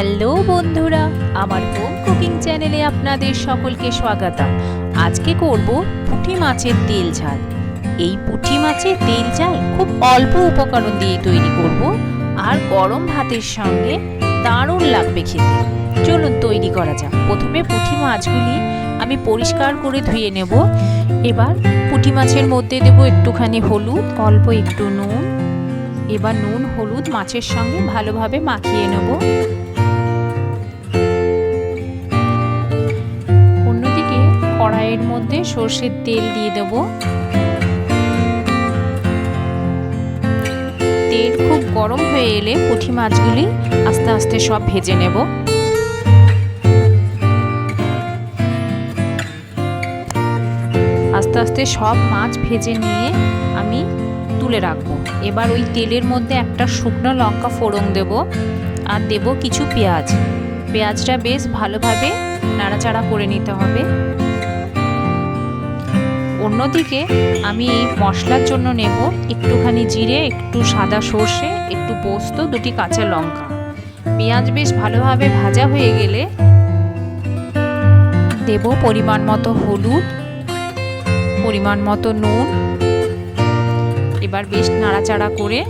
Hello বন্ধুরা, আমার home cooking চ্যানেলে আপনাদের সকলকে স্বাগতম। আজকে করব পুঁটি মাছের তেল ঝাল। এই পুঁটি মাছের তেল ঝাল খুব অল্প উপকরণ দিয়ে তৈরি করব, আর গরম ভাতের সঙ্গে দারুণ লাগবে খেতে। চলুন তৈরি করা যাক। প্রথমে পুঁটি মাছগুলি আমি পরিষ্কার করে ধুয়ে নেব। এবার পুঁটি মাছের মধ্যে দেব একটুখানি হলুদ, অল্প একটু নুন। এবার নুন হলুদ মাছের সঙ্গে ভালোভাবে মাখিয়ে নেব। অন্যদিকে কড়াইয়ের মধ্যে সর্ষের তেল দিয়ে দেব। তেল খুব গরম হয়ে এলে পুঁটি মাছগুলি আস্তে আস্তে সব ভেজে নেব। আস্তে আস্তে সব মাছ ভেজে নিয়ে আমি তুলে রাখবো। এবার ওই তেলের মধ্যে একটা শুকনো লঙ্কা ফোড়ন দেব, আর দেব কিছু পেঁয়াজ। পেঁয়াজটা বেশ ভালোভাবে নাড়াচাড়া করে নিতে হবে। অন্যদিকে আমি এই মশলার জন্য নেব একটুখানি জিরে, একটু সাদা সর্ষে, একটু পোস্ত, দুটি কাঁচা লঙ্কা। পেঁয়াজ বেশ ভালোভাবে ভাজা হয়ে গেলে দেব পরিমাণ মতো হলুদ, পরিমাণ মতো নুন। এবার বেশ নাড়াচাড়া করে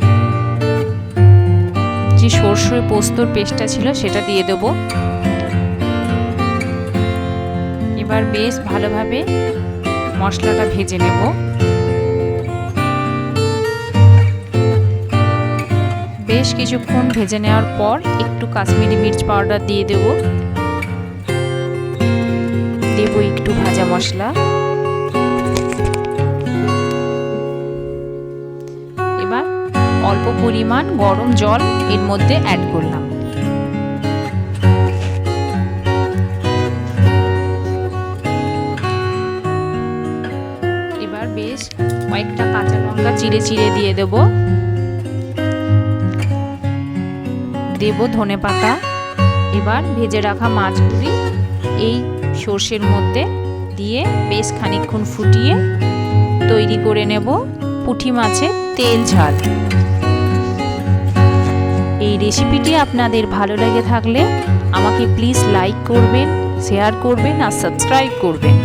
যে সর্ষে পোস্তর পেস্টটা ছিল সেটা দিয়ে দেব। এবার বেশ ভালোভাবে মশলাটা ভেজে নেব। বেশ কিছুক্ষণ ভেজে নেওয়ার পর একটু কাশ্মীরি মির্চ পাউডার দিয়ে দেব। দেব একটু ভাজা মশলা। এবার অল্প পরিমাণ গরম জল এর মধ্যে অ্যাড করলাম। এবার বেশ কয়েকটা কাঁচা লঙ্কা চিড়ে চিড়ে দিয়ে দেব। দেব ধনেপাতা। এবার ভেজে রাখা মাছগুলি এই সর্ষের মধ্যে দিয়ে বেশ খানিকক্ষণ ফুটিয়ে তৈরি করে নেব পুঁটি মাছের তেল ঝাল। এই রেসিপিটি আপনাদের ভালো লেগে থাকলে আমাকে প্লিজ লাইক করবেন, শেয়ার করবেন আর সাবস্ক্রাইব করবেন।